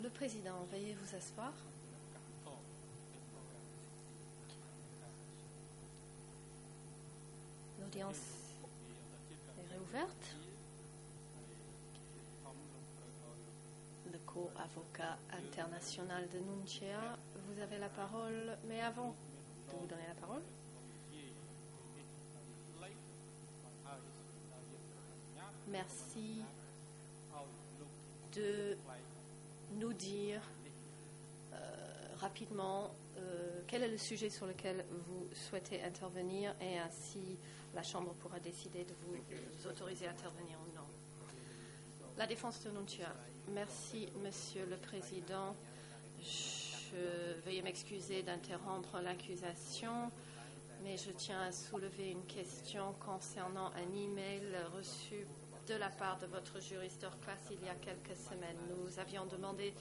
Le président, veuillez vous asseoir. L'audience est réouverte. Le co-avocat international de Nunchea, vous avez la parole, mais avant de vous donner la parole, merci de nous dire rapidement quel est le sujet sur lequel vous souhaitez intervenir et ainsi la Chambre pourra décider de vous autoriser à intervenir ou non. La défense de Nunchea. Merci, Monsieur le Président. Veuillez m'excuser d'interrompre l'accusation, mais je tiens à soulever une question concernant un email reçu de la part de votre juriste hors classe il y a quelques semaines. Nous avions demandé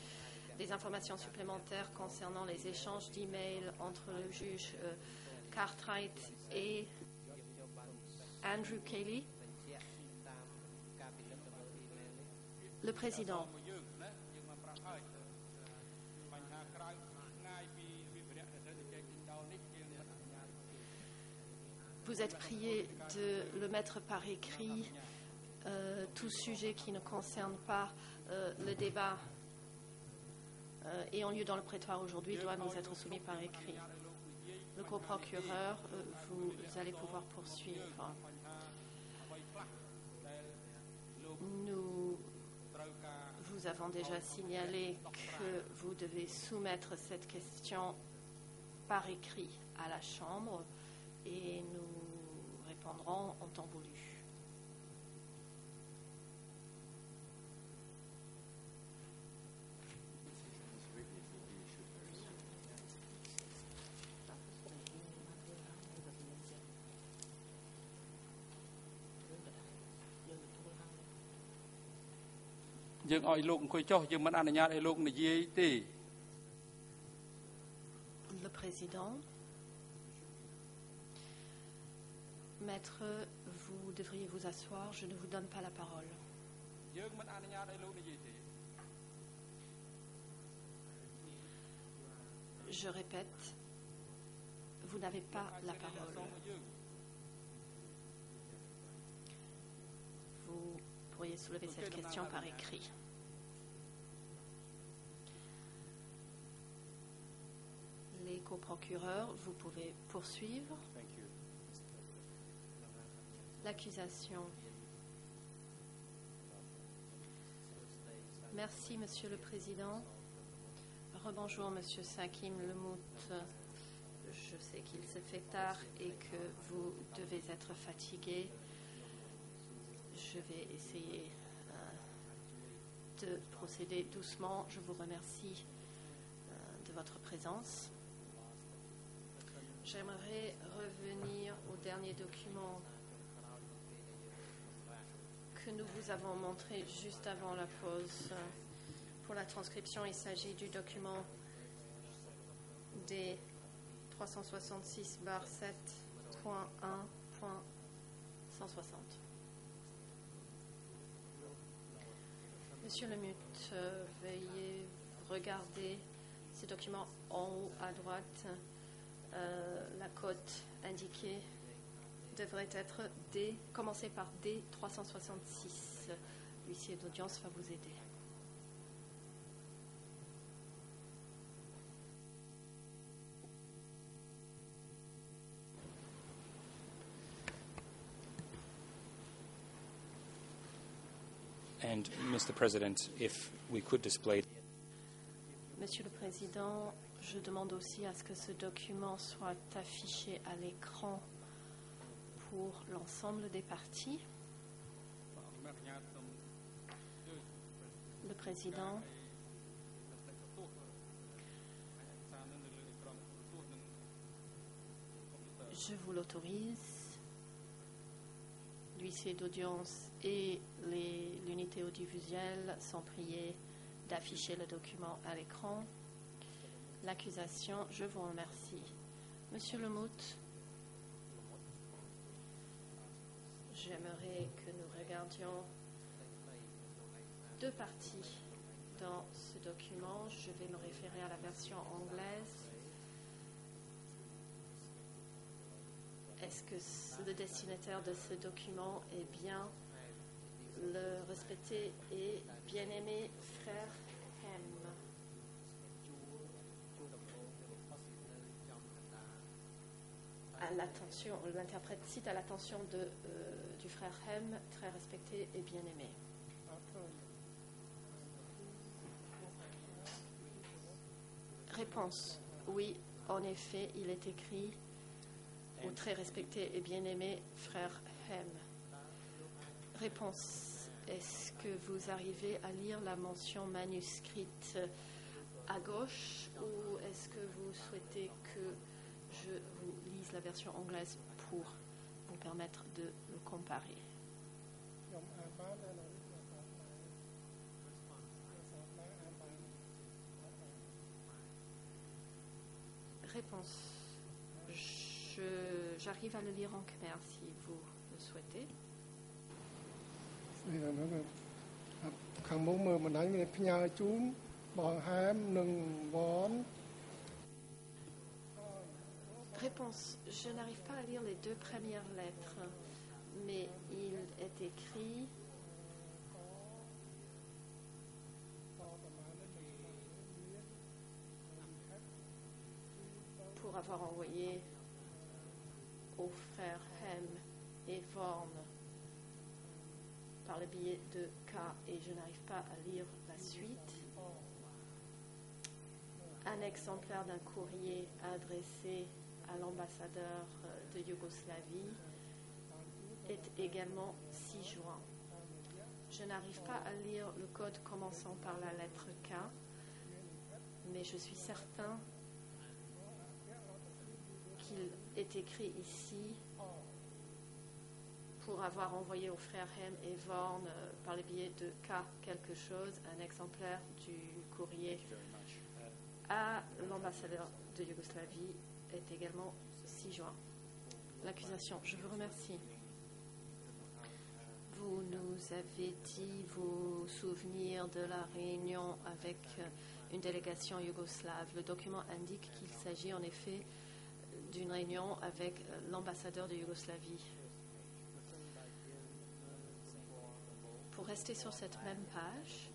des informations supplémentaires concernant les échanges d'emails entre le juge Cartwright et Andrew Kelly. Le président. Vous êtes prié de le mettre par écrit. Tout sujet qui ne concerne pas le débat ayant lieu dans le prétoire aujourd'hui doit nous être soumis par écrit. Le coprocureur, vous allez pouvoir poursuivre. Nous vous avons déjà signalé que vous devez soumettre cette question par écrit à la Chambre et nous répondrons en temps voulu. Le président, maître, vous devriez vous asseoir, je ne vous donne pas la parole. Je répète, vous n'avez pas la parole. Vous pourriez soulever cette question par écrit. Les coprocureurs, vous pouvez poursuivre. L'accusation. Merci, Monsieur le Président. Rebonjour, Monsieur Sakim Lemout. Je sais qu'il se fait tard et que vous devez être fatigué. Je vais essayer de procéder doucement. Je vous remercie de votre présence. J'aimerais revenir au dernier document que nous vous avons montré juste avant la pause. Pour la transcription, il s'agit du document des 366/7.1.160. Monsieur Lemout, veuillez regarder ce document en haut à droite. La cote indiquée devrait être commencer par D366. L'huissier d'audience va vous aider. And, Mr. President, if we could display. Monsieur le Président, je demande aussi à ce que ce document soit affiché à l'écran pour l'ensemble des parties. Le Président, je vous l'autorise. L'huissier d'audience et l'unité audiovisuelle sont priés d'afficher le document à l'écran. L'accusation, je vous remercie. Monsieur Lemout, j'aimerais que nous regardions deux parties dans ce document. Je vais me référer à la version anglaise. Est-ce que le destinataire de ce document est bien le respecté et bien-aimé frère Hem? L'interprète cite à l'attention du frère Hem, très respecté et bien-aimé. Réponse. Oui, en effet, il est écrit au très respecté et bien-aimé frère Hem. Réponse. Est-ce que vous arrivez à lire la mention manuscrite à gauche ou est-ce que vous souhaitez que je vous lise la version anglaise pour vous permettre de le comparer? Réponse. J'arrive à le lire en khmer si vous le souhaitez. Réponse. Je n'arrive pas à lire les deux premières lettres, mais il est écrit pour avoir envoyé aux frères Hem et Vorn par le biais de K, et je n'arrive pas à lire la suite. Un exemplaire d'un courrier adressé à l'ambassadeur de Yougoslavie est également 6 juin. Je n'arrive pas à lire le code commençant par la lettre K, mais je suis certain qu'il est écrit ici pour avoir envoyé aux frères Hem et Vorn par le biais de K quelque chose, un exemplaire du courrier à l'ambassadeur de Yougoslavie est également 6 juin. L'accusation. Je vous remercie. Vous nous avez dit vos souvenirs de la réunion avec une délégation yougoslave. Le document indique qu'il s'agit en effet d'une réunion avec l'ambassadeur de Yougoslavie. Pour rester sur cette même page,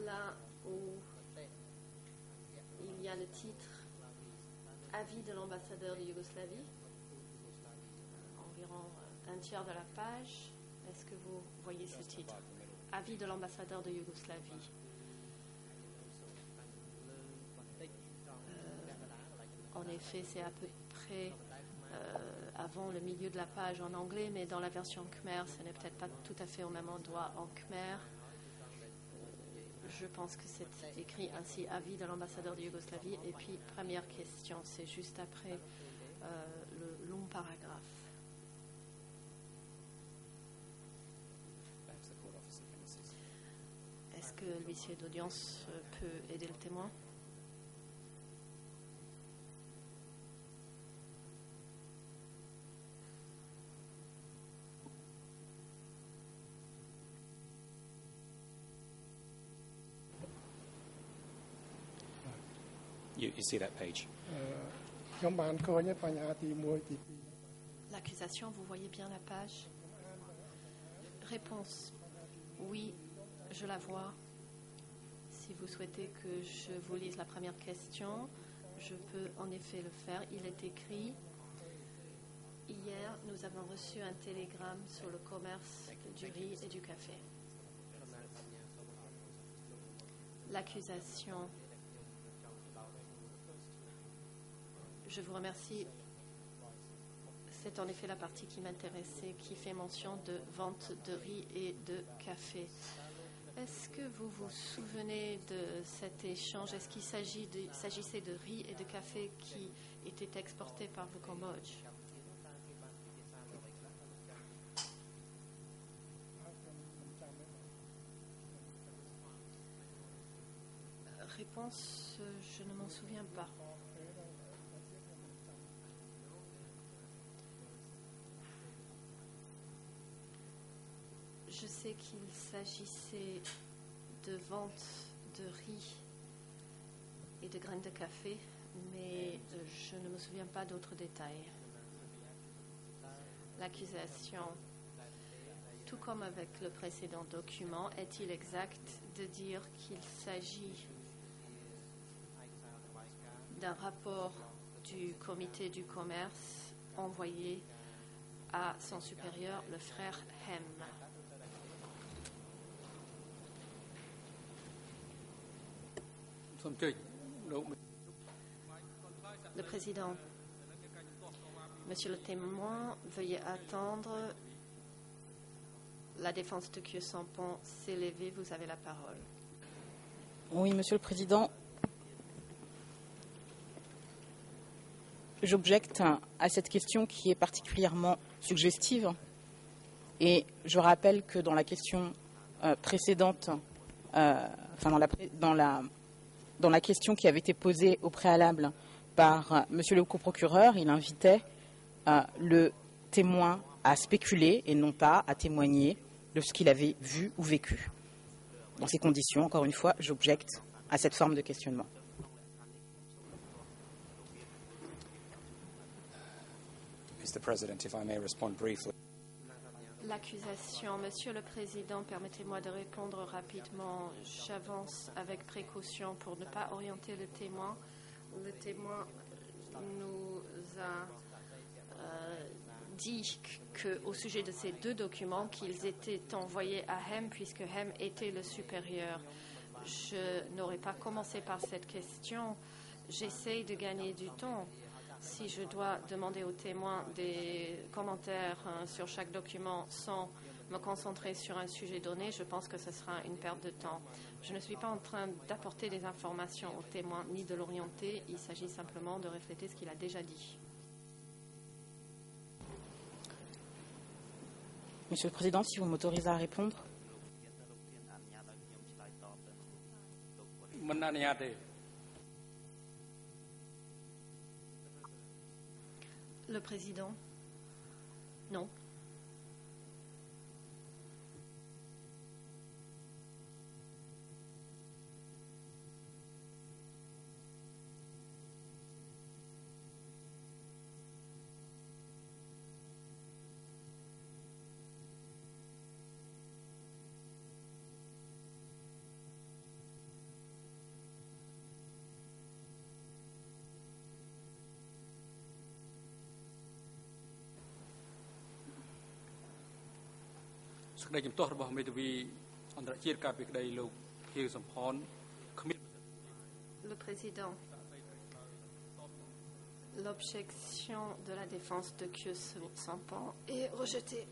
là où il y a le titre « Avis de l'ambassadeur de Yougoslavie », environ un tiers de la page. Est-ce que vous voyez ce titre ? « Avis de l'ambassadeur de Yougoslavie ». En effet, c'est à peu près avant le milieu de la page en anglais, mais dans la version khmer, ce n'est peut-être pas tout à fait au même endroit en khmer. Je pense que c'est écrit ainsi, avis de l'ambassadeur de Yougoslavie, et puis première question, c'est juste après le long paragraphe. Est-ce que l'huissier d'audience peut aider le témoin ? You see that page. L'accusation, vous voyez bien la page ? Réponse. Oui, je la vois. Si vous souhaitez que je vous lise la première question, je peux en effet le faire. Il est écrit: hier, nous avons reçu un télégramme sur le commerce du riz et du café. L'accusation. Je vous remercie. C'est en effet la partie qui m'intéressait, qui fait mention de vente de riz et de café. Est-ce que vous vous souvenez de cet échange? Est-ce qu'il s'agissait de riz et de café qui étaient exportés par le Cambodge? réponse, je ne m'en souviens pas. Je sais qu'il s'agissait de vente de riz et de graines de café, mais je ne me souviens pas d'autres détails. L'accusation, tout comme avec le précédent document, est-il exact de dire qu'il s'agit d'un rapport du comité du commerce envoyé à son supérieur, le frère Hem? Le président, Monsieur le témoin, veuillez attendre. La défense de Khieu Samphan s'est levée. Vous avez la parole. Oui, Monsieur le Président. J'objecte à cette question qui est particulièrement suggestive. Et je rappelle que dans la question précédente, dans la question qui avait été posée au préalable par Monsieur le coprocureur, il invitait le témoin à spéculer et non pas à témoigner de ce qu'il avait vu ou vécu. Dans ces conditions, encore une fois, j'objecte à cette forme de questionnement. Mr. President, if I may respond briefly. L'accusation, Monsieur le Président, permettez-moi de répondre rapidement. J'avance avec précaution pour ne pas orienter le témoin. Le témoin nous a dit qu'au sujet de ces deux documents, qu'ils étaient envoyés à Hem, puisque Hem était le supérieur. Je n'aurais pas commencé par cette question. J'essaye de gagner du temps. Si je dois demander aux témoins des commentaires sur chaque document sans me concentrer sur un sujet donné, je pense que ce sera une perte de temps. Je ne suis pas en train d'apporter des informations aux témoins ni de l'orienter. Il s'agit simplement de refléter ce qu'il a déjà dit. Monsieur le Président, si vous m'autorisez à répondre. Le Président, non. Le Président, l'objection de la défense de Khieu Samphan est rejetée.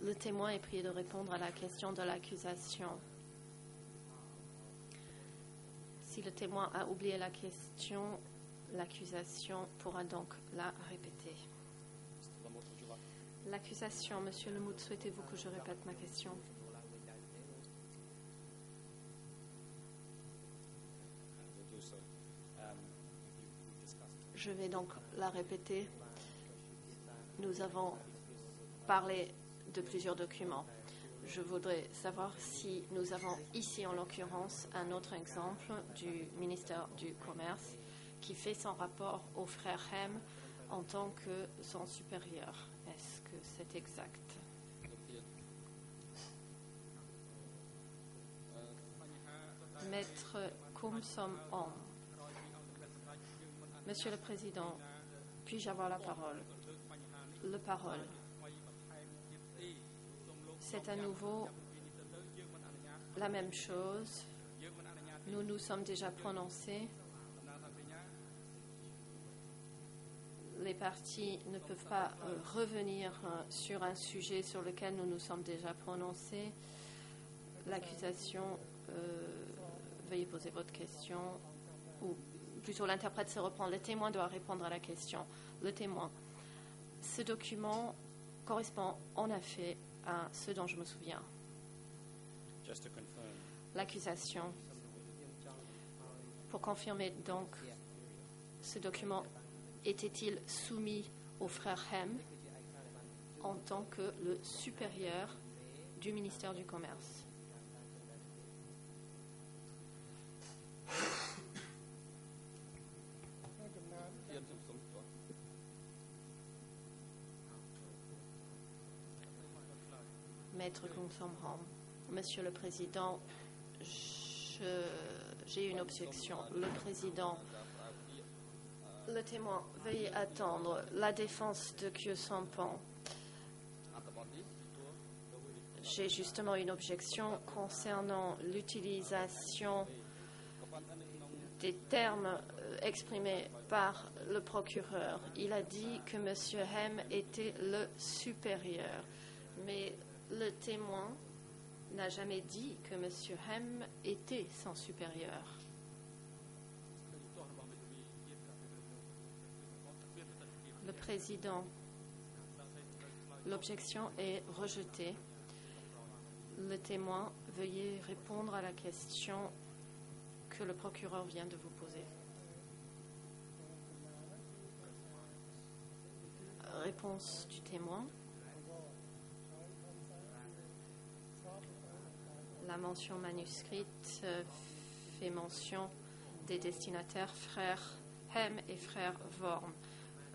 Le témoin est prié de répondre à la question de l'accusation. Si le témoin a oublié la question, l'accusation pourra donc la répéter. L'accusation, Monsieur Lemout, souhaitez-vous que je répète ma question? Je vais donc la répéter. Nous avons parlé de plusieurs documents. Je voudrais savoir si nous avons ici, en l'occurrence, un autre exemple du ministère du Commerce qui fait son rapport au frère Hem en tant que son supérieur. Est-ce que c'est exact? Maître Koum Som Om. Monsieur le Président, puis-je avoir la parole? Le parole. C'est à nouveau la même chose. Nous nous sommes déjà prononcés. Les parties ne peuvent pas revenir sur un sujet sur lequel nous nous sommes déjà prononcés. L'accusation, veuillez poser votre question, ou plutôt l'interprète se reprend. Le témoin doit répondre à la question. Le témoin. Ce document correspond en effet à ce dont je me souviens. l'accusation. Pour confirmer donc, ce document était-il soumis au frère Hem en tant que le supérieur du ministère du Commerce? Maître Kung Somram, Monsieur le Président, j'ai une objection. Le Président, le témoin, veuillez attendre. La défense de Khieu Samphan. J'ai justement une objection concernant l'utilisation des termes exprimés par le procureur. Il a dit que M. Hem était le supérieur, mais le témoin n'a jamais dit que M. Hem était son supérieur. Le Président, l'objection est rejetée. Le témoin, veuillez répondre à la question que le procureur vient de vous poser. Réponse du témoin. La mention manuscrite fait mention des destinataires frères Hem et frères Vorm.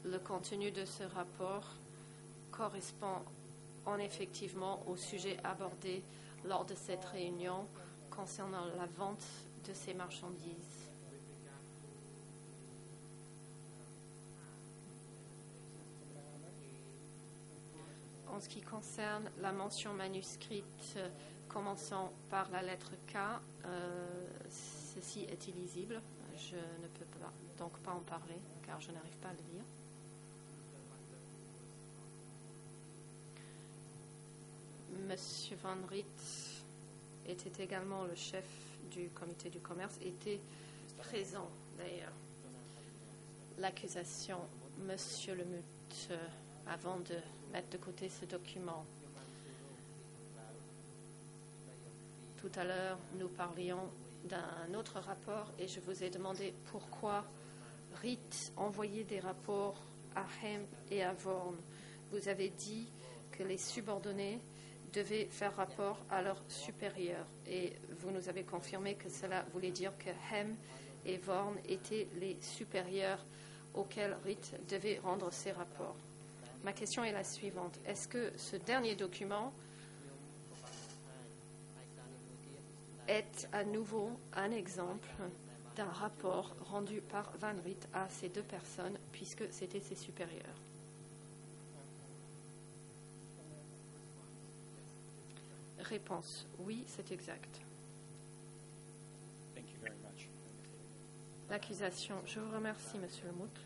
Le contenu de ce rapport correspond effectivement au sujet abordé lors de cette réunion concernant la vente de ces marchandises. En ce qui concerne la mention manuscrite commençant par la lettre K, ceci est illisible. Je ne peux donc pas en parler car je n'arrive pas à le lire. Monsieur Van Riet était également le chef du comité du commerce, était présent d'ailleurs. L'accusation, Monsieur Lemut, avant de mettre de côté ce document. Tout à l'heure, nous parlions d'un autre rapport et je vous ai demandé pourquoi Riet envoyait des rapports à Hem et à Vorm. Vous avez dit que les subordonnés devaient faire rapport à leurs supérieurs et vous nous avez confirmé que cela voulait dire que Hem et Vorm étaient les supérieurs auxquels Riet devait rendre ses rapports. Ma question est la suivante. Est-ce que ce dernier document est à nouveau un exemple d'un rapport rendu par Van Riet à ces deux personnes puisque c'était ses supérieurs? Réponse, oui, c'est exact. Thank you very much. L'accusation, je vous remercie, Monsieur Lemut.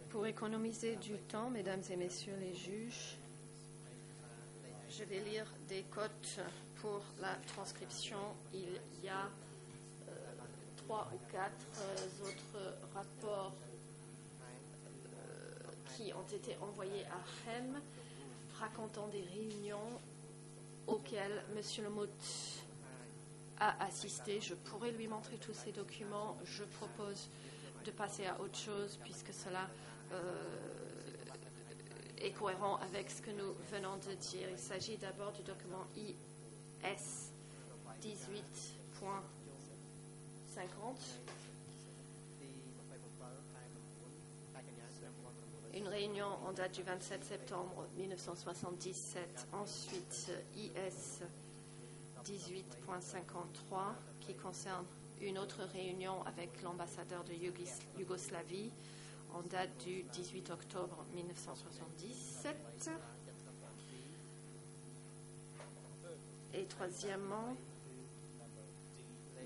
Pour économiser du temps, Mesdames et Messieurs les juges, je vais lire des cotes pour la transcription. Il y a 3 ou 4 autres rapports qui ont été envoyés à Hem, racontant des réunions auxquelles M. Lemut a assisté. Je pourrais lui montrer tous ces documents. Je propose de passer à autre chose puisque cela est cohérent avec ce que nous venons de dire. Il s'agit d'abord du document IS 18.50. Une réunion en date du 27 septembre 1977. Ensuite, IS 18.53 qui concerne une autre réunion avec l'ambassadeur de Yougoslavie en date du 18 octobre 1977. Et troisièmement,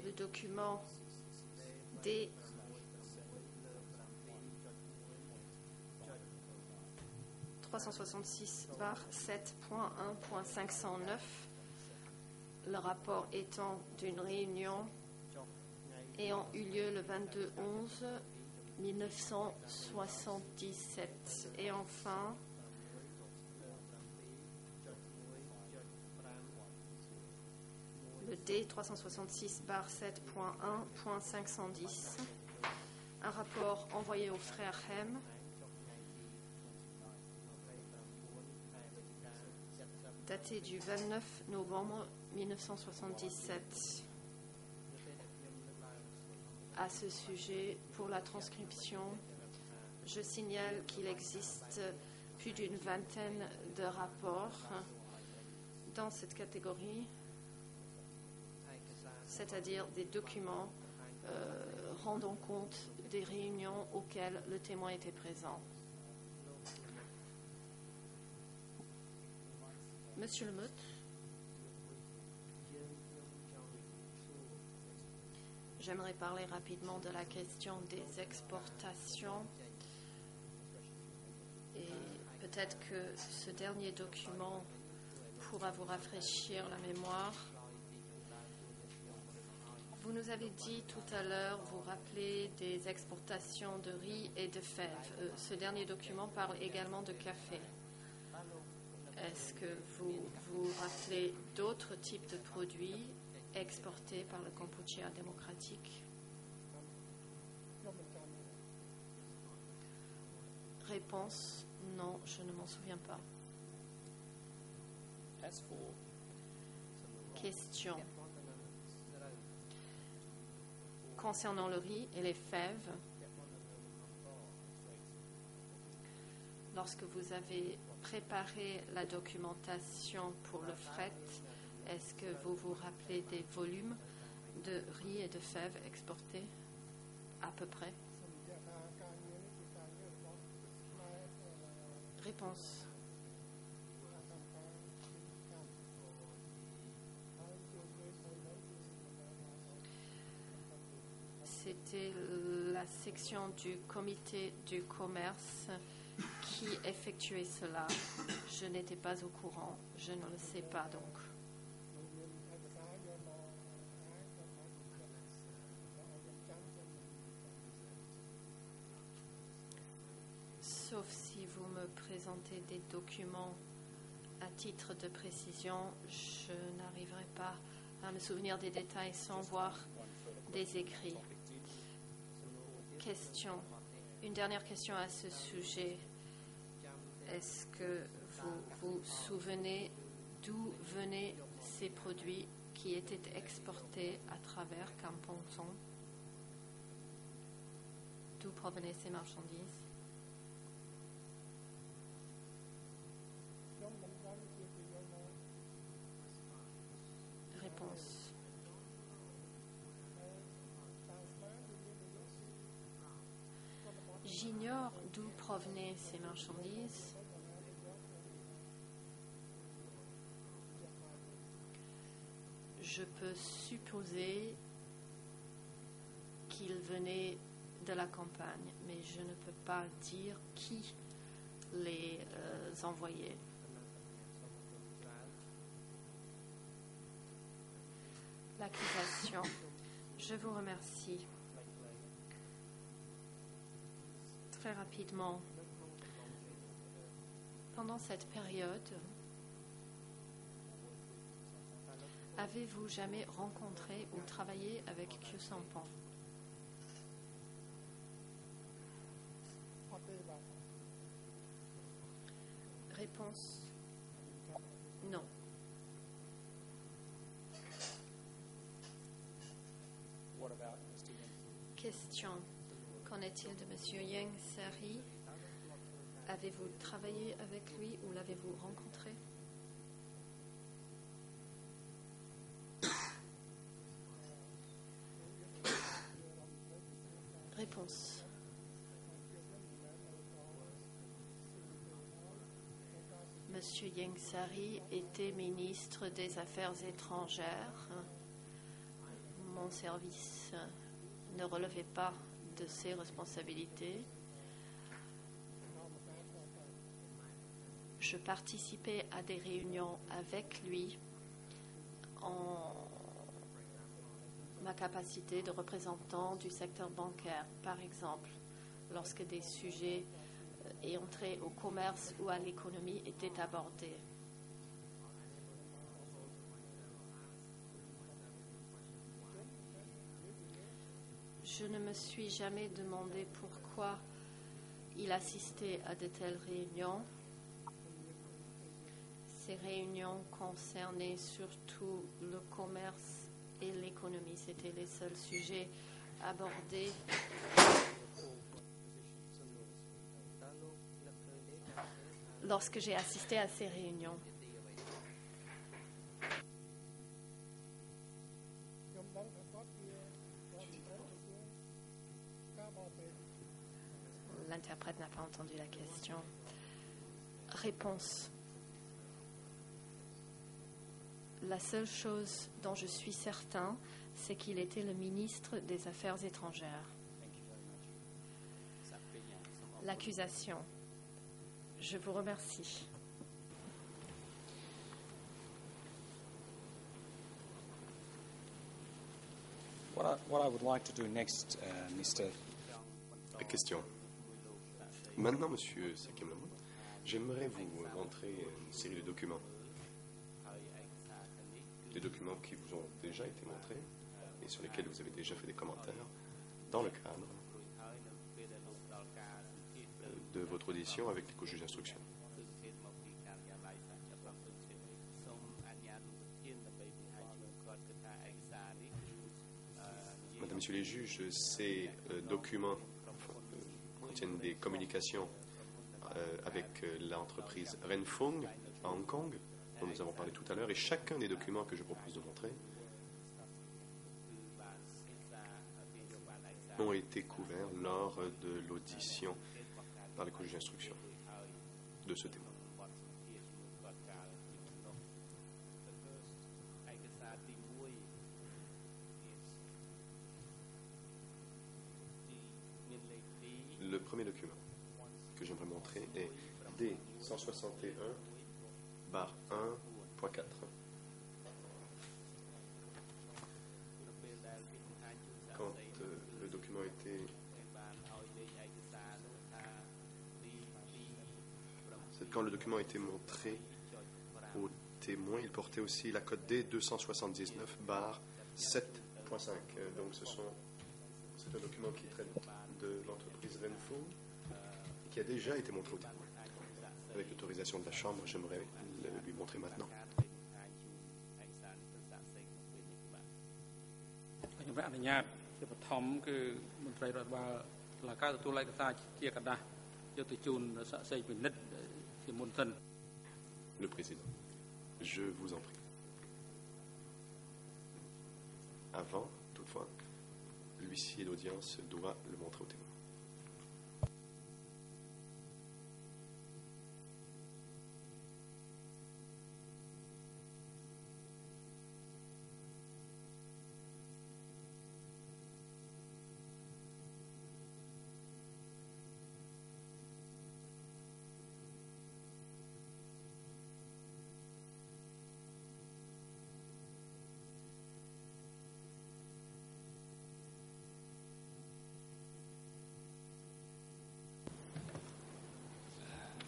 le document D 366/7.1.509, le rapport étant d'une réunion ayant eu lieu le 22/11/1977. Et enfin, le D366/7.1.510, un rapport envoyé aux frères Hem daté du 29 novembre 1977. À ce sujet, pour la transcription, je signale qu'il existe plus d'une vingtaine de rapports dans cette catégorie, c'est-à-dire des documents rendant compte des réunions auxquelles le témoin était présent. Monsieur Le Motte, j'aimerais parler rapidement de la question des exportations et peut-être que ce dernier document pourra vous rafraîchir la mémoire. Vous nous avez dit tout à l'heure, vous rappelez des exportations de riz et de fèves. Ce dernier document parle également de café. Est-ce que vous vous rappelez d'autres types de produits exportés par le Kampuchea démocratique? Réponse, non, je ne m'en souviens pas. Question. Concernant le riz et les fèves, lorsque vous avez préparé la documentation pour le fret, est-ce que vous vous rappelez des volumes de riz et de fèves exportés à peu près? Réponse. C'était la section du comité du commerce qui effectuait cela. Je n'étais pas au courant, je ne le sais pas donc. Sauf si vous me présentez des documents à titre de précision, je n'arriverai pas à me souvenir des détails sans voir des écrits. Question. Une dernière question à ce sujet. Est-ce que vous vous souvenez d'où venaient ces produits qui étaient exportés à travers Kampong Thom? D'où provenaient ces marchandises? Réponse. J'ignore d'où provenaient ces marchandises. Je peux supposer qu'ils venaient de la campagne, mais je ne peux pas dire qui les envoyait. L'accusation. Je vous remercie. Très rapidement, pendant cette période, avez-vous jamais rencontré ou travaillé avec Khieu Samphan? Réponse, non. Question. Qu'en est-il de M. Ieng Sary? Avez-vous travaillé avec lui ou l'avez-vous rencontré? Réponse. M. Ieng Sary était ministre des Affaires étrangères. Mon service ne relevait pas de ses responsabilités. Je participais à des réunions avec lui en ma capacité de représentant du secteur bancaire, par exemple, lorsque des sujets ayant trait au commerce ou à l'économie étaient abordés. je ne me suis jamais demandé pourquoi il assistait à de telles réunions. Ces réunions concernaient surtout le commerce et l'économie. C'était les seuls sujets abordés. Lorsque j'ai assisté à ces réunions. L'interprète n'a pas entendu la question. Réponse. La seule chose dont je suis certain, c'est qu'il était le ministre des Affaires étrangères. L'accusation. Je vous remercie. What I would like to do next, Mr. La question. Maintenant, Monsieur Sakim Lamut, j'aimerais vous montrer une série de documents. Des documents qui vous ont déjà été montrés et sur lesquels vous avez déjà fait des commentaires dans le cadre de votre audition avec les co-juges d'instruction. Madame, Messieurs les juges, ces documents contiennent des communications avec l'entreprise Renfeng à Hong Kong, dont nous avons parlé tout à l'heure, et chacun des documents que je propose de montrer ont été couverts lors de l'audition par les co-juges d'instruction de ce témoin. Le premier document que j'aimerais montrer est D161-1.4. Quand le document était... Quand le document a été montré au témoin, il portait aussi la code D279-7.5. Donc c'est un document qui traite de l'entreprise Renfeng et qui a déjà été montré au témoin. Avec l'autorisation de la Chambre, j'aimerais le lui montrer maintenant. Le président, je vous en prie. Avant, toutefois, l'huissier d'audience doit le montrer au témoin.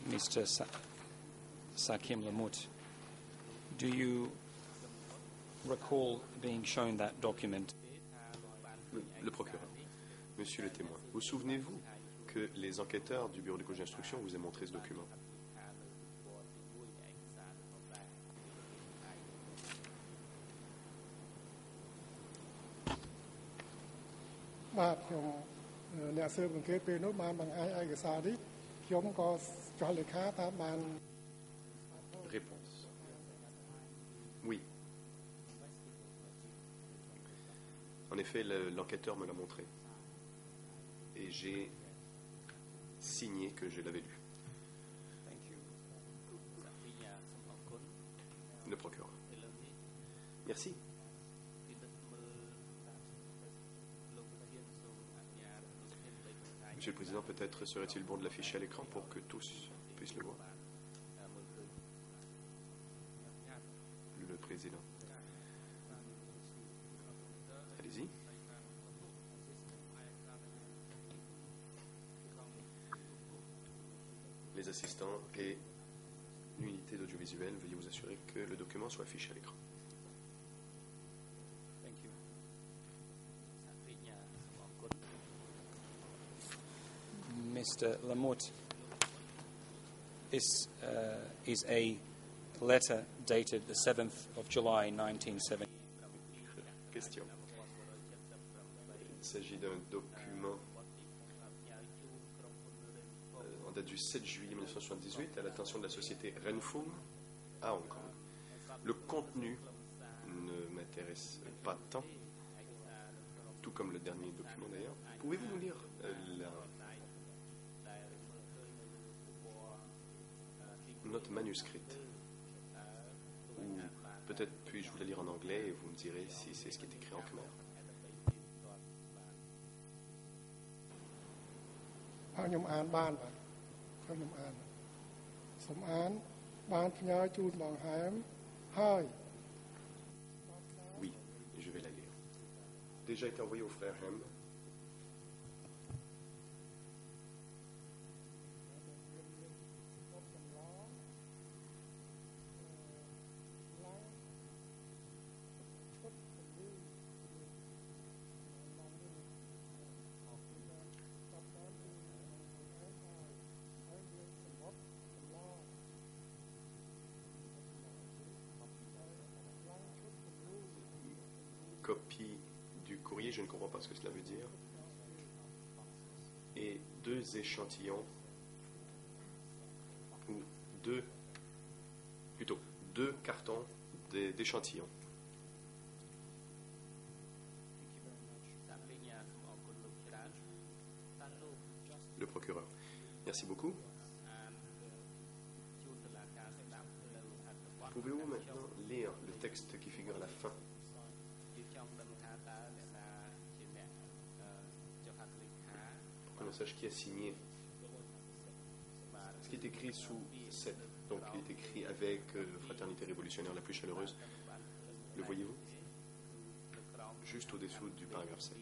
Mr. Sakim Lamut, do you recall being shown that document? Le procureur. Monsieur le témoin, vous souvenez-vous que les enquêteurs du bureau de co-juge d'instruction vous aient montré ce document? Réponse. Oui. En effet, l'enquêteur me l'a montré. Et j'ai signé que je l'avais lu. Le procureur. Merci. Monsieur le Président, peut-être serait-il bon de l'afficher à l'écran pour que tous puissent le voir. Le Président. Allez-y. Les assistants et l'unité d'audiovisuel, veuillez vous assurer que le document soit affiché à l'écran. Mr. Lamothe. This is a letter dated the 7th of July 1970. Question. Il s'agit d'un document en date du 7 juillet 1978 à l'attention de la société Renfung à Hong Kong. Le contenu ne m'intéresse pas tant, tout comme le dernier document d'ailleurs. Pouvez-vous nous lire la note manuscrite? Ou peut-être puis-je vous la lire en anglais et vous me direz si c'est ce qui est écrit en khmer. ខ្ញុំអានបានបាទខ្ញុំអានសូមអានបានផ្ញើជូនបងហែមហើយ Oui, je vais la lire. Déjà été envoyé au frère Hem. Copie du courrier, je ne comprends pas ce que cela veut dire. Et 2 échantillons, ou 2 cartons d'échantillons. Le procureur. Merci beaucoup. Pouvez-vous maintenant lire le texte qui figure à la fin? Pour qu'on sache qui a signé. Ce qui est écrit sous 7, donc il est écrit avec Fraternité révolutionnaire la plus chaleureuse. Le voyez-vous? Juste au-dessous du paragraphe 7.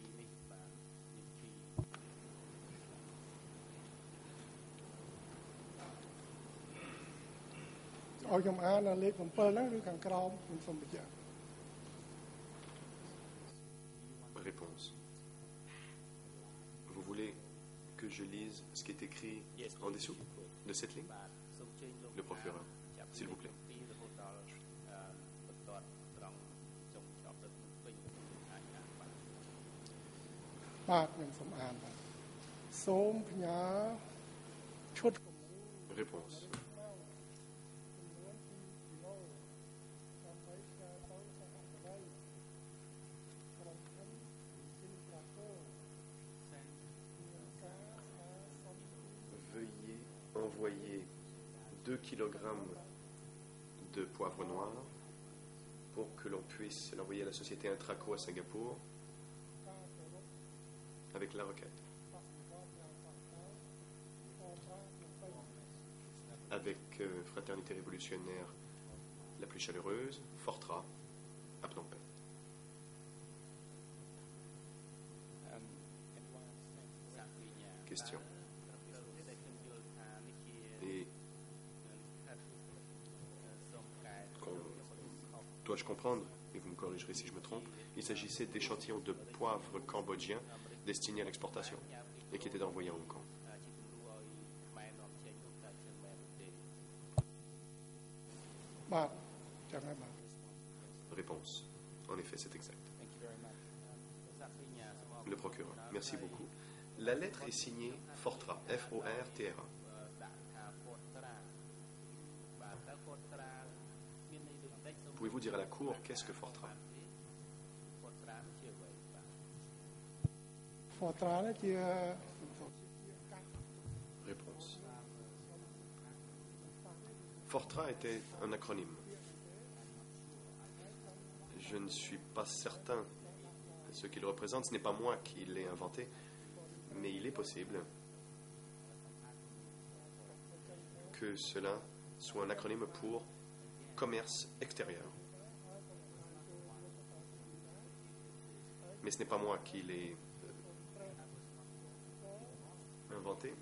Réponse. Vous voulez que je lise ce qui est écrit en dessous de cette ligne? Le procureur, s'il vous plaît. Réponse. Veuillez envoyer 2 kg de poivre noir pour que l'on puisse l'envoyer à la société Intraco à Singapour avec la requête. Avec Fraternité révolutionnaire la plus chaleureuse, Fortra, à Phnom Penh. Question. Et dois-je comprendre, et vous me corrigerez si je me trompe, il s'agissait d'échantillons de poivre cambodgien destinés à l'exportation et qui étaient envoyés à Hong Kong. Réponse. En effet, c'est exact. Le procureur. Merci beaucoup. La lettre est signée Fortra, F-O-R-T-R-A. Pouvez-vous dire à la Cour qu'est-ce que Fortra? Réponse. Fortra était un acronyme. Je ne suis pas certain de ce qu'il représente. Ce n'est pas moi qui l'ai inventé, mais il est possible que cela soit un acronyme pour commerce extérieur. Mais ce n'est pas moi qui l'ai inventé.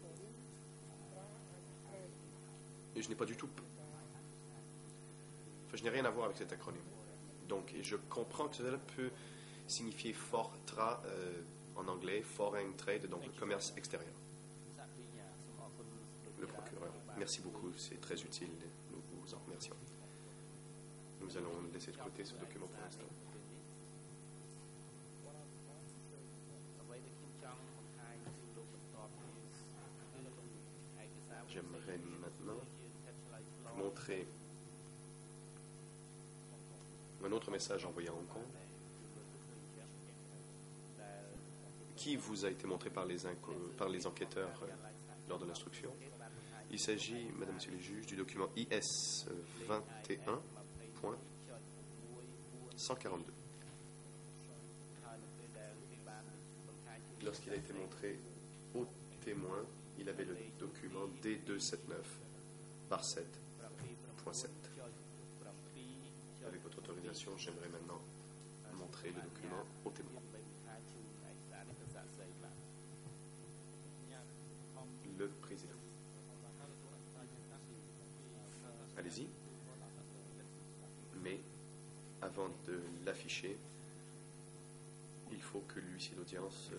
Et je n'ai pas du tout... Enfin, je n'ai rien à voir avec cet acronyme. Donc, et je comprends que cela peut signifier FORTRA en anglais, Foreign Trade, donc le commerce extérieur. Merci beaucoup, c'est très utile. Nous vous en remercions. Nous allons laisser de côté ce document pour l'instant. J'aimerais maintenant montrer un autre message envoyé à Hong Kong qui vous a été montré par les enquêteurs lors de l'instruction. Il s'agit, Mesdames et Messieurs les juges, du document IS 21.142. Lorsqu'il a été montré au témoin, il avait le document D279/7.7. Avec votre autorisation, j'aimerais maintenant montrer le document au témoin. Le président. Allez-y. Mais avant de l'afficher, il faut que l'huissier d'audience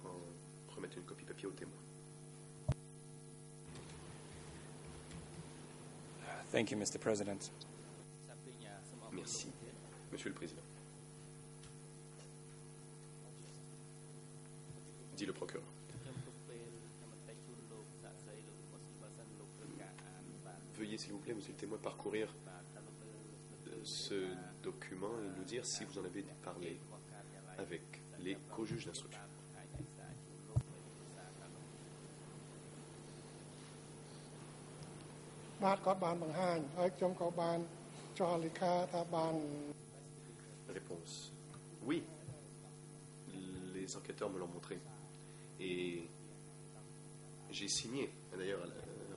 en remette une copie papier au témoin. Thank you, Mr. President. Merci, Monsieur le Président. Dit le procureur. Veuillez, s'il vous plaît, Monsieur le témoin, parcourir ce document et nous dire si vous en avez parlé avec les co-juges d'instruction. Réponse. Oui. Les enquêteurs me l'ont montré. Et j'ai signé, d'ailleurs,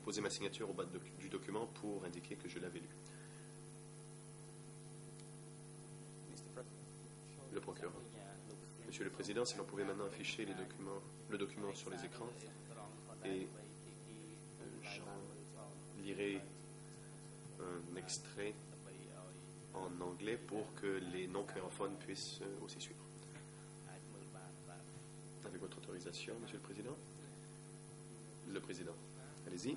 posé ma signature au bas du document pour indiquer que je l'avais lu. Le procureur. Monsieur le Président, si l'on pouvait maintenant afficher le document sur les écrans et j'en lirai un extrait en anglais pour que les non-clairophones puissent aussi suivre. Avec votre autorisation, Monsieur le Président. Le Président. Allez-y.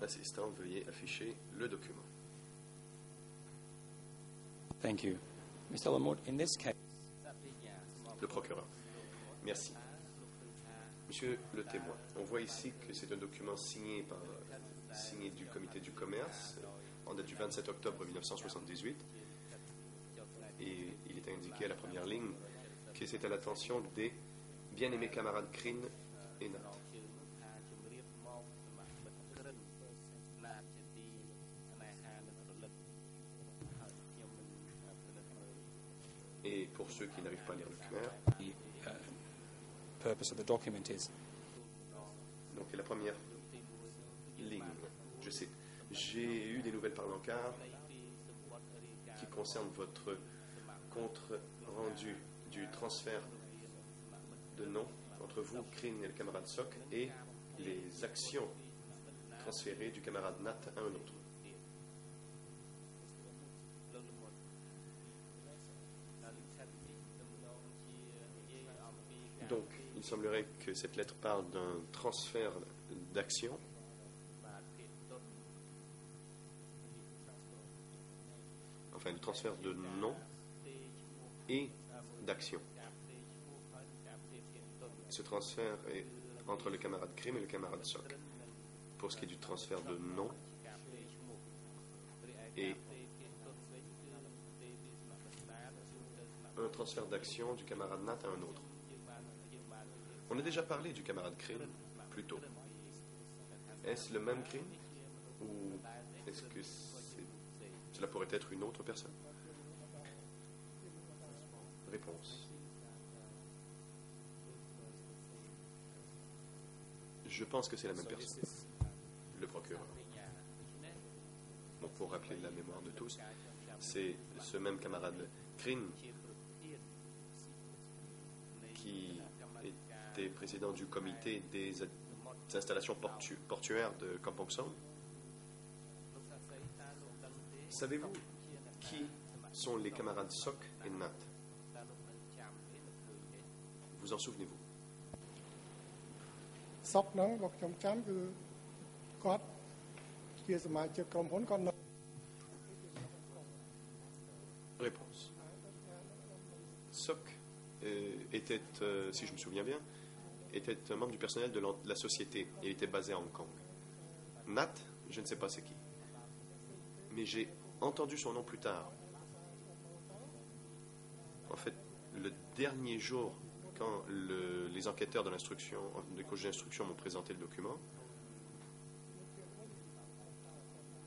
Assistant, veuillez afficher le document. Thank you. Mr. Lamont, in this case... Le procureur. Merci. Monsieur le témoin, on voit ici que c'est un document signé du comité du commerce en date du 27 octobre 1978 et il est indiqué à la première ligne que c'est à l'attention des bien-aimés camarades Crin et Nat. Et pour ceux qui n'arrivent pas à lire le Khmer, purpose of the document is. Donc la première ligne, je sais, j'ai eu des nouvelles par l'encart qui concernent votre compte rendu du transfert de nom entre vous, Crin et le camarade Sok, et les actions transférées du camarade Nat à un autre. Donc, il semblerait que cette lettre parle d'un transfert d'action enfin, le transfert de nom et d'action. Ce transfert est entre le camarade Crin et le camarade Sok. Pour ce qui est du transfert de nom et un transfert d'action du camarade Nat à un autre. On a déjà parlé du camarade Crin plus tôt. Est-ce le même Crin ou est-ce que cela pourrait être une autre personne? Réponse. Je pense que c'est la même personne. Le procureur. Donc pour rappeler la mémoire de tous, c'est ce même camarade Crin qui était président du comité des installations portuaires de Kampong Som. Savez-vous qui sont les camarades Sok et Nat. Vous en souvenez-vous? សុកហ្នឹងបើខ្ញុំចាំគឺគាត់ជាសមាជិកក្រុមហ៊ុនគាត់នៅ Réponse. Sok était, si je me souviens bien, était un membre du personnel de la société. Il était basé à Hong Kong. Nat, je ne sais pas c'est qui. Mais j'ai entendu son nom plus tard. En fait, le dernier jour, quand les enquêteurs de l'instruction, du collège d'instruction m'ont présenté le document,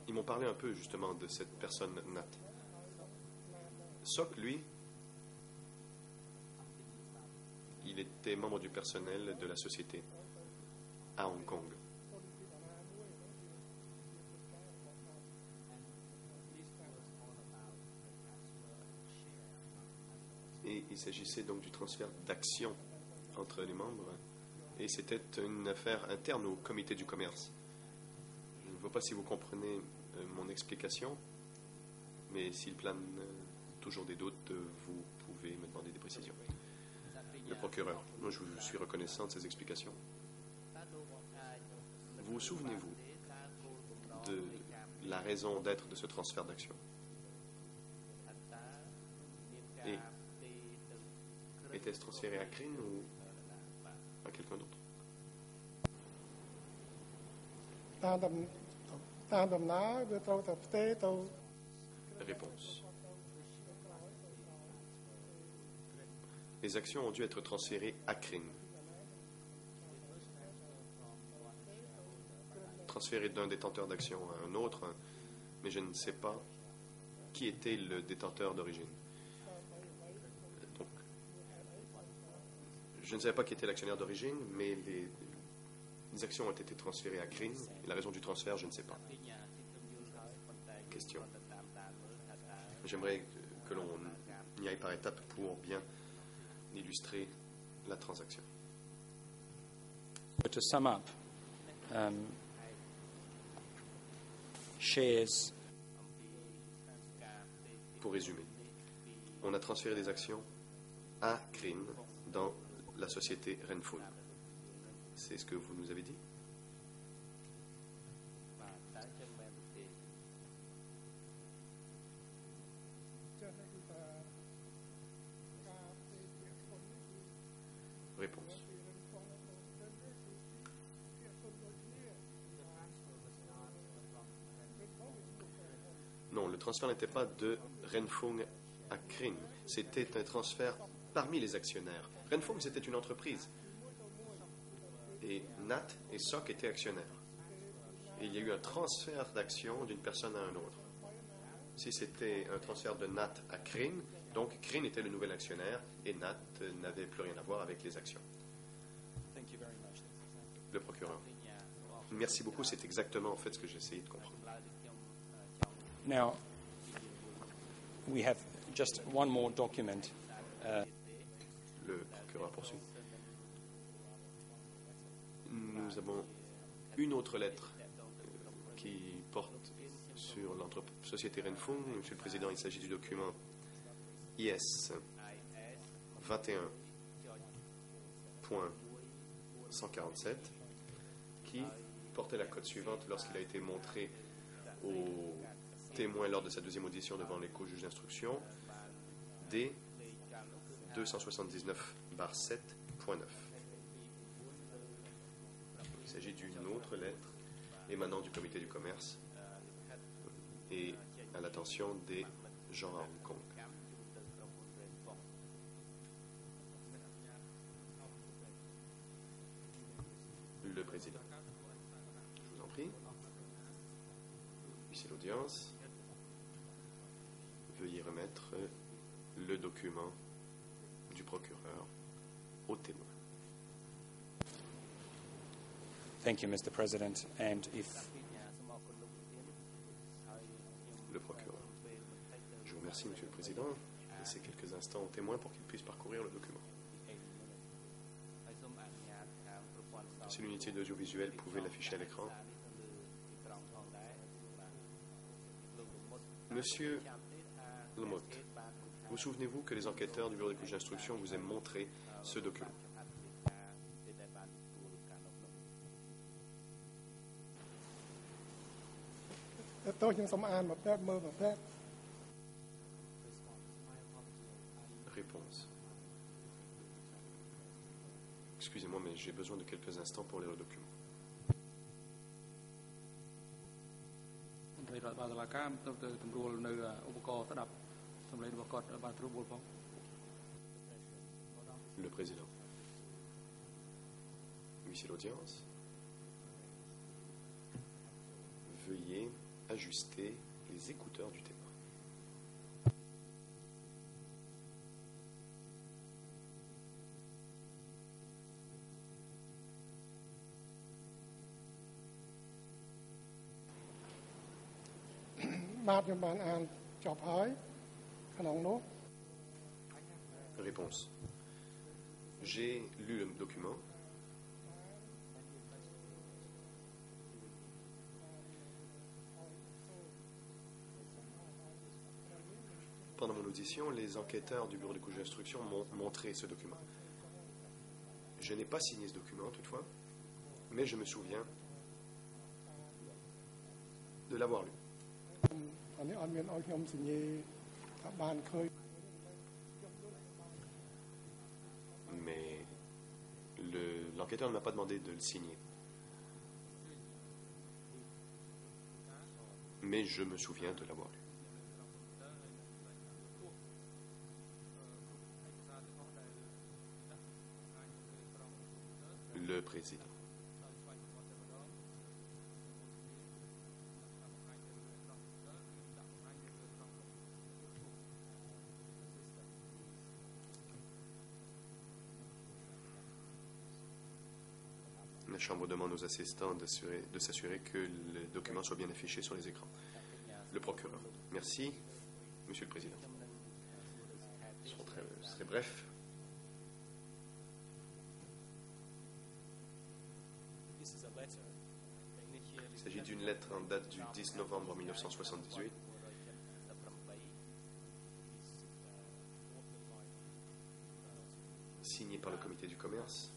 ils m'ont parlé un peu justement de cette personne Nat. Sok, lui, il était membre du personnel de la société à Hong Kong. Et il s'agissait donc du transfert d'actions entre les membres. Et c'était une affaire interne au comité du commerce. Je ne vois pas si vous comprenez mon explication, mais s'il plane toujours des doutes, vous pouvez me demander des précisions. Le procureur, moi je vous suis reconnaissant de ces explications. Vous souvenez-vous de la raison d'être de ce transfert d'action? Et était-ce transféré à Crin ou à quelqu'un d'autre? តាមដំណើរវាត្រូវតែផ្ទេរទៅ Réponse. Les actions ont dû être transférées à Crin. Transférées d'un détenteur d'actions à un autre, mais je ne sais pas qui était le détenteur d'origine. Donc, je ne savais pas qui était l'actionnaire d'origine, mais les actions ont été transférées à Crin. Et la raison du transfert, je ne sais pas. Question. J'aimerais que l'on y aille par étapes pour bien illustrer la transaction. But to sum up, shares. Pour résumer, on a transféré des actions à Crin dans la société Renful. C'est ce que vous nous avez dit? Réponse. Non, le transfert n'était pas de Renfung à Crin. C'était un transfert parmi les actionnaires. Renfung, c'était une entreprise. Et Nat et Sok étaient actionnaires. Et il y a eu un transfert d'actions d'une personne à une autre. Si c'était un transfert de Nat à Crin, donc Crin était le nouvel actionnaire et Nat n'avait plus rien à voir avec les actions. Le procureur. Merci beaucoup, c'est exactement en fait ce que j'essayais de comprendre. Now, we have just one more document. Le procureur poursuit. Nous avons une autre lettre qui porte sur société Renfung. Monsieur le Président, il s'agit du document IS 21.147 qui portait la cote suivante lorsqu'il a été montré aux témoins lors de sa deuxième audition devant les co-juges d'instruction, D 279/7.9. Il s'agit d'une autre lettre émanant du comité du commerce et à l'attention des gens à Hong Kong. Le président. Je vous en prie. Ici l'audience. Veuillez remettre le document du procureur au témoin. Thank you, Mr. President. And if Le procureur. Je vous remercie, Monsieur le Président. Laissez quelques instants au témoin pour qu'il puisse parcourir le document. Si l'unité d'audiovisuel pouvait l'afficher à l'écran. Monsieur Helmut, vous souvenez-vous que les enquêteurs du bureau des juges d'instruction vous aient montré ce document? Réponse. Excusez-moi, mais j'ai besoin de quelques instants pour lire le document. Le président. Huissier l'audience. Veuillez ajuster les écouteurs du témoin. Réponse. J'ai lu le document. Pendant mon audition, les enquêteurs du bureau des juges d'instruction m'ont montré ce document. Je n'ai pas signé ce document, toutefois, mais je me souviens de l'avoir lu. Mais l'enquêteur ne m'a pas demandé de le signer. Mais je me souviens de l'avoir lu. Le président. La Chambre demande aux assistants de s'assurer que le document soit bien affiché sur les écrans. Le procureur. Merci, Monsieur le Président. Ce serait bref. Il s'agit d'une lettre en date du 10 novembre 1978. Signée par le comité du commerce.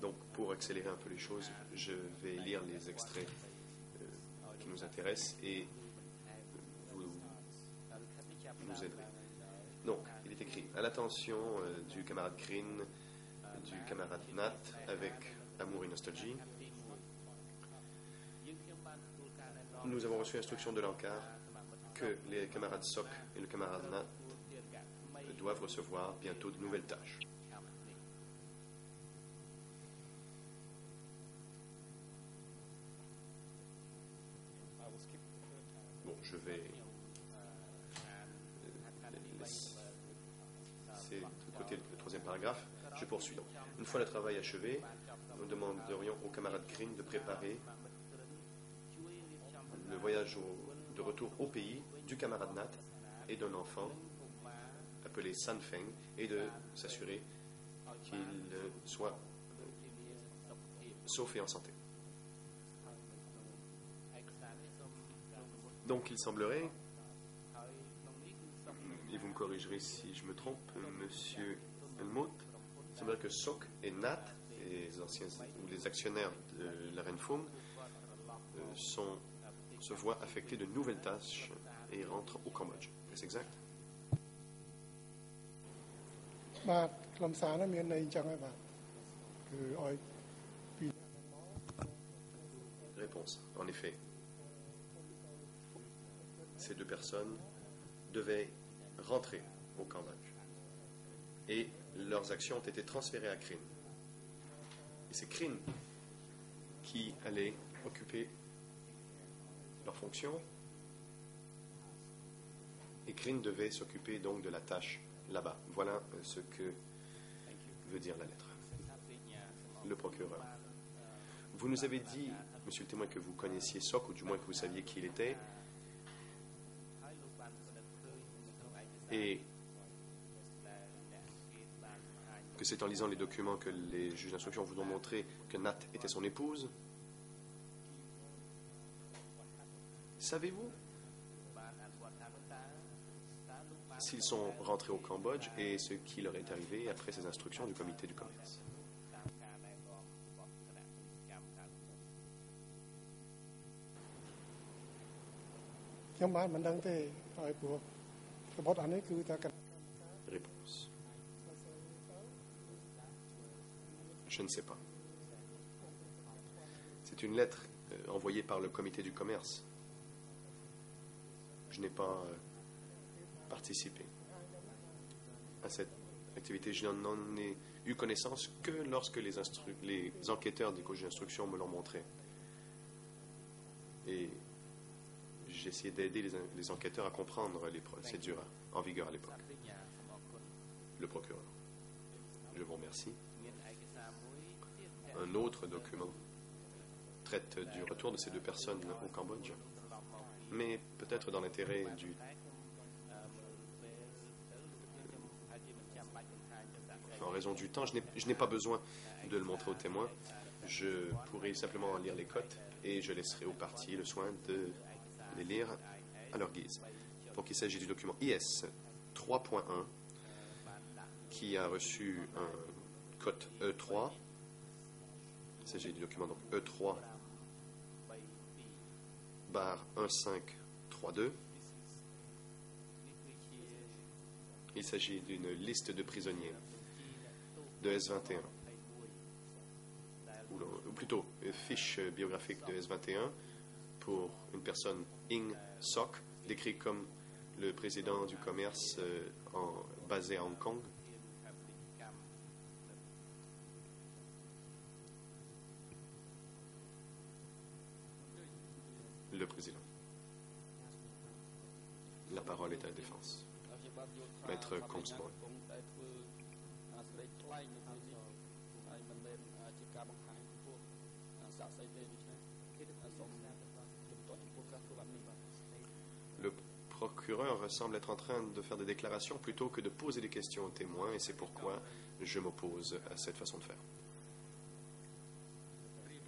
Donc, pour accélérer un peu les choses, je vais lire les extraits qui nous intéressent et vous nous aiderez. Donc, il est écrit à l'attention du camarade Green, du camarade Nat, avec amour et nostalgie. Nous avons reçu instruction de l'encart que les camarades Sock et le camarade Nat doivent recevoir bientôt de nouvelles tâches. Bon, je vais... C'est de côté le troisième paragraphe. Je poursuis donc. Une fois le travail achevé, nous demanderions au camarade Green de préparer le voyage de retour au pays du camarade Nat et d'un enfant appelé San Feng et de s'assurer qu'il soit sauf et en santé. Donc il semblerait, et vous me corrigerez si je me trompe, Monsieur Helmut, il semblerait que Sok et Nat, les actionnaires de la Renfung, se voient affectés de nouvelles tâches et rentrent au Cambodge. Est-ce exact? Réponse. En effet, ces deux personnes devaient rentrer au Cambodge et leurs actions ont été transférées à Krin. Et c'est Krin qui allait occuper leurs fonctions et Krin devait s'occuper donc de la tâche là-bas. Voilà ce que veut dire la lettre. Le procureur. Vous nous avez dit, monsieur le témoin, que vous connaissiez Sok, ou du moins que vous saviez qui il était, et que c'est en lisant les documents que les juges d'instruction vous ont montré que Nat était son épouse. Savez-vous s'ils sont rentrés au Cambodge et ce qui leur est arrivé après ces instructions du comité du commerce? Réponse. Je ne sais pas. C'est une lettre envoyée par le comité du commerce. Je n'ai pas participé à cette activité. Je n'en ai eu connaissance que lorsque les enquêteurs des cours d'instruction me l'ont montré. Et j'ai essayé d'aider les enquêteurs à comprendre les procédures en vigueur à l'époque. Le procureur. Je vous remercie. Un autre document traite du retour de ces deux personnes au Cambodge, mais peut-être dans l'intérêt du... En raison du temps, je n'ai pas besoin de le montrer aux témoins. Je pourrai simplement lire les cotes et je laisserai aux parties le soin de les lire à leur guise. Donc il s'agit du document IS 3.1 qui a reçu un cote E3. Il s'agit du document donc E3 barre 1532. Il s'agit d'une liste de prisonniers de S21, ou plutôt fiche biographique de S21 pour une personne Ing Sok, décrit comme le président du commerce basé à Hong Kong. Le président. La parole est à la défense. Maître Comsmore. Le procureur semble être en train de faire des déclarations plutôt que de poser des questions aux témoins, et c'est pourquoi je m'oppose à cette façon de faire.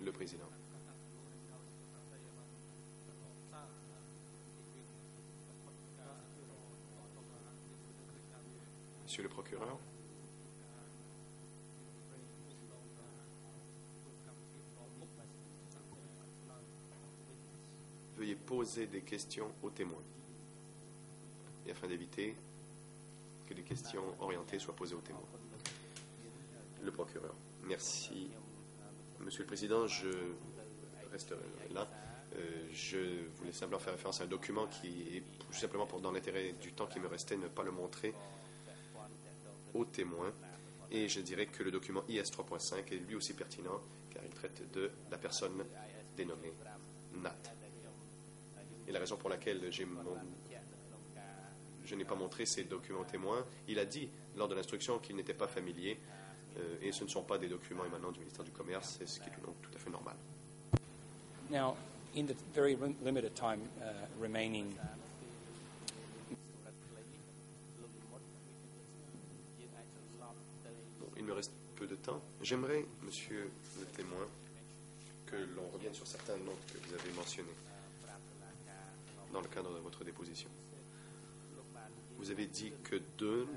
Le président. Monsieur le procureur. Veuillez poser des questions aux témoins. Et afin d'éviter que des questions orientées soient posées aux témoins. Le procureur. Merci. Monsieur le Président, je reste là. Je voulais simplement faire référence à un document qui est tout simplement dans l'intérêt du temps qui me restait, ne pas le montrer aux témoins. Et je dirais que le document IS 3.5 est lui aussi pertinent car il traite de la personne dénommée Nat. Et la raison pour laquelle je n'ai pas montré ces documents aux témoins, il a dit lors de l'instruction qu'il n'était pas familier et ce ne sont pas des documents émanant du ministère du Commerce, c'est ce qui est donc tout à fait normal. Now, in the very limited time remaining, il me reste peu de temps. J'aimerais, monsieur le témoin, que l'on revienne sur certains noms que vous avez mentionnés dans le cadre de votre déposition. Vous avez dit que Dunn,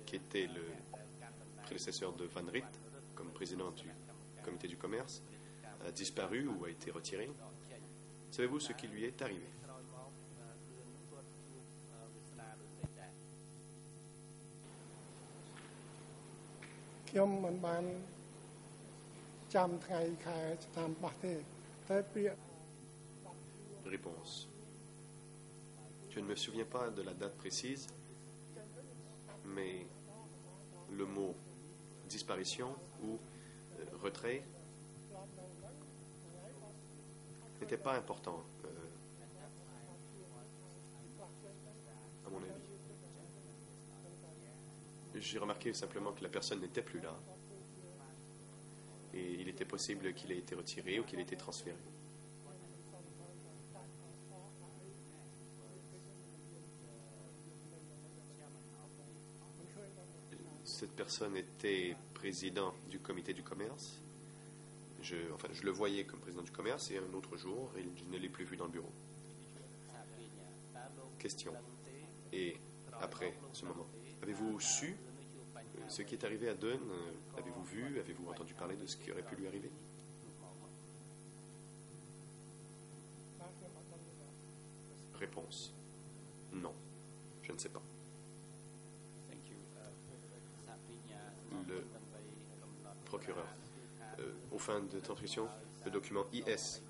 qui était le prédécesseur de Van Riet comme président du comité du commerce, a disparu ou a été retiré. Savez-vous ce qui lui est arrivé? Réponse. Je ne me souviens pas de la date précise, mais le mot disparition ou retrait n'était pas important, à mon avis. J'ai remarqué simplement que la personne n'était plus là et il était possible qu'il ait été retiré ou qu'il ait été transféré. Cette personne était président du comité du commerce. je le voyais comme président du commerce et un autre jour, je ne l'ai plus vu dans le bureau. Question. Et après ce moment, avez-vous su ce qui est arrivé à Dunn? Avez-vous vu, avez-vous entendu parler de ce qui aurait pu lui arriver? Réponse. Non, je ne sais pas. Le procureur. Aux fins de transcription, le document IS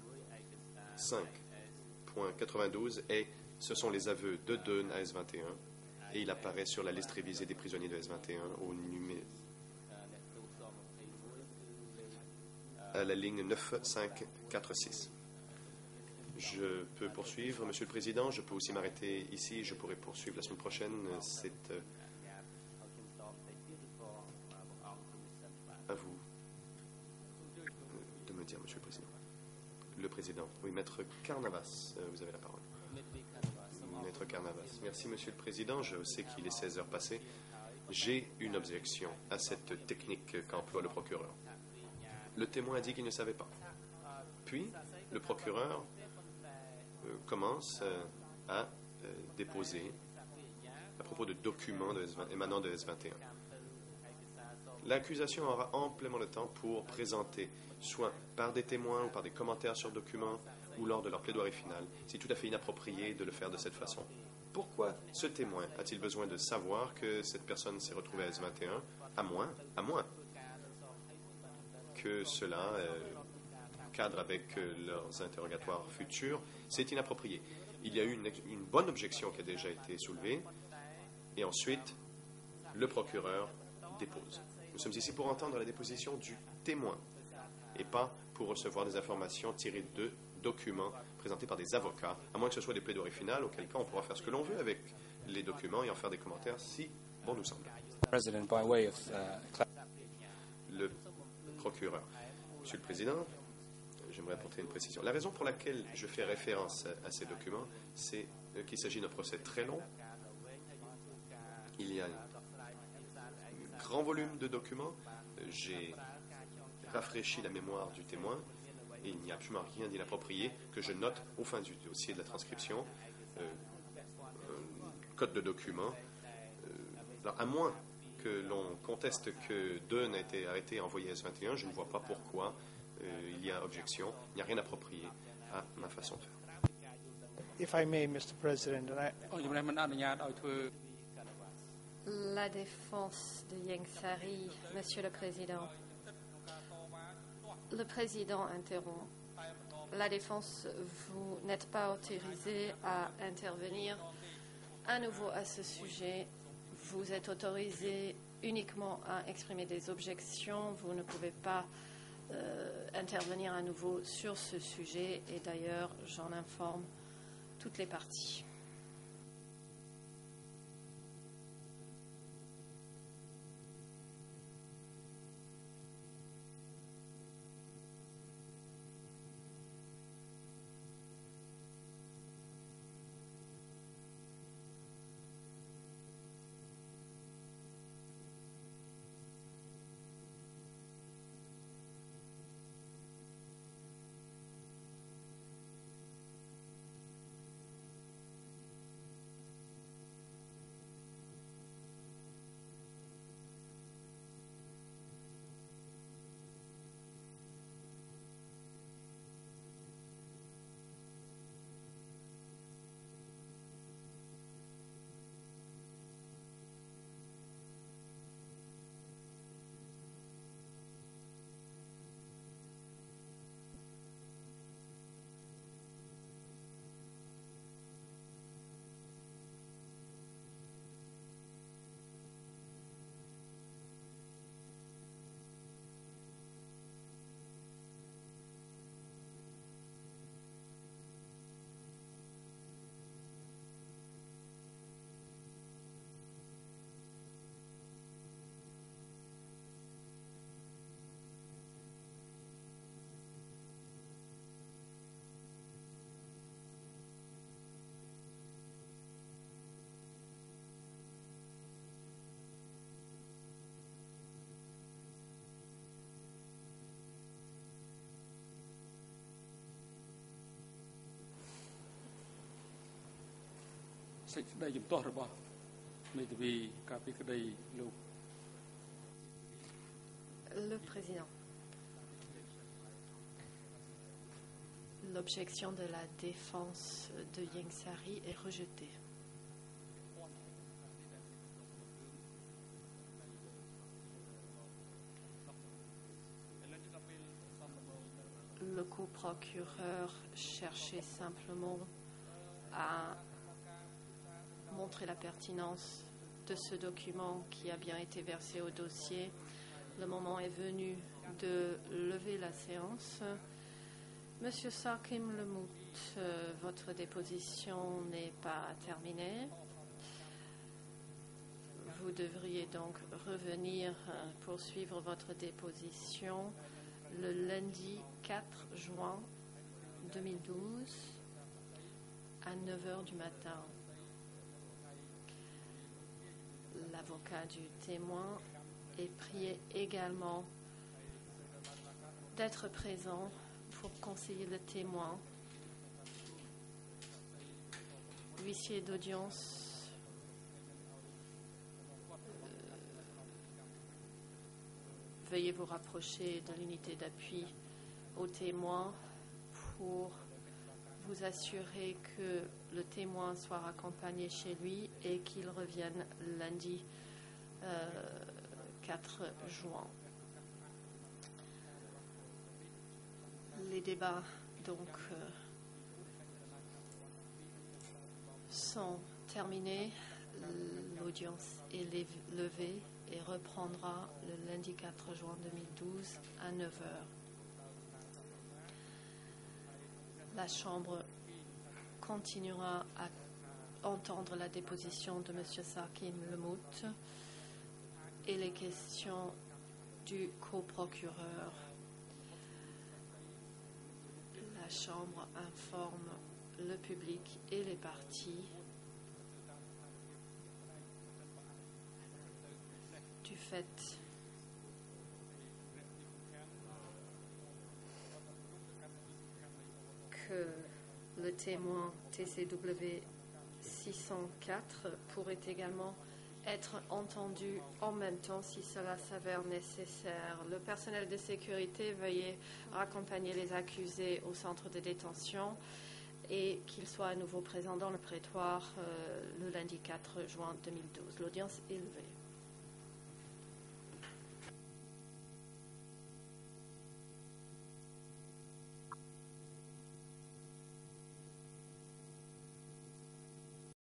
5.92 ce sont les aveux de Dunn à S21 et il apparaît sur la liste révisée des prisonniers de S21 à la ligne 9546. Je peux poursuivre, Monsieur le Président. Je peux aussi m'arrêter ici. Je pourrais poursuivre la semaine prochaine. C'est à vous de me dire, Monsieur le Président. Le Président. Oui, Maître Carnavas, vous avez la parole. Maître Carnavas. Merci, Monsieur le Président. Je sais qu'il est 16 heures passées. J'ai une objection à cette technique qu'emploie le procureur. Le témoin a dit qu'il ne savait pas. Puis, le procureur commence à déposer à propos de documents émanant de S21. L'accusation aura amplement le temps pour présenter, soit par des témoins ou par des commentaires sur documents, ou lors de leur plaidoirie finale. C'est tout à fait inapproprié de le faire de cette façon. Pourquoi ce témoin a-t-il besoin de savoir que cette personne s'est retrouvée à S21, à moins que cela cadre avec leurs interrogatoires futurs? C'est inapproprié. Il y a eu une bonne objection qui a déjà été soulevée, et ensuite, le procureur dépose. Nous sommes ici pour entendre la déposition du témoin, et pas pour recevoir des informations tirées de documents présentés par des avocats, à moins que ce soit des plaidoiries finales, auquel cas on pourra faire ce que l'on veut avec les documents et en faire des commentaires si bon nous semble. Le procureur. Monsieur le Président, j'aimerais apporter une précision. La raison pour laquelle je fais référence à ces documents, c'est qu'il s'agit d'un procès très long. Il y a un grand volume de documents. J'ai rafraîchi la mémoire du témoin et il n'y a absolument rien d'inapproprié que je note au fin du dossier de la transcription, code de documents. Alors, à moins que l'on conteste que Dunn a été arrêté et envoyé à S21, je ne vois pas pourquoi il y a objection. Il n'y a rien d'approprié à ma façon de faire. If I may, Mr. President, La défense de Yang Sari, Monsieur le Président. Le Président interrompt. La défense, vous n'êtes pas autorisé à intervenir à nouveau à ce sujet. Vous êtes autorisé uniquement à exprimer des objections. Vous ne pouvez pas intervenir à nouveau sur ce sujet. Et d'ailleurs, j'en informe toutes les parties. សេចក្តីជំទាស់របស់មេធាវីការពីក្តីលោក Le président. L'objection de la défense de Ieng Sary est rejetée. Le co-procureur cherchait simplement à montrer la pertinence de ce document qui a bien été versé au dossier. Le moment est venu de lever la séance. Monsieur Sarkim Lemout, votre déposition n'est pas terminée. Vous devriez donc revenir poursuivre votre déposition le lundi 4 juin 2012 à 9h du matin. L'avocat du témoin est prié également d'être présent pour conseiller le témoin. Huissier d'audience, veuillez vous rapprocher de l'unité d'appui au témoin pour vous assurer que le témoin soit accompagné chez lui et qu'il revienne lundi 4 juin. Les débats donc sont terminés. L'audience est levée et reprendra le lundi 4 juin 2012 à 9h. La Chambre continuera à entendre la déposition de M. Sarkim Lemout et les questions du co-procureur. La Chambre informe le public et les parties du fait que le témoin TCW 604 pourrait également être entendu en même temps si cela s'avère nécessaire. Le personnel de sécurité veuillez accompagner les accusés au centre de détention et qu'ils soient à nouveau présents dans le prétoire le lundi 4 juin 2012. L'audience est levée.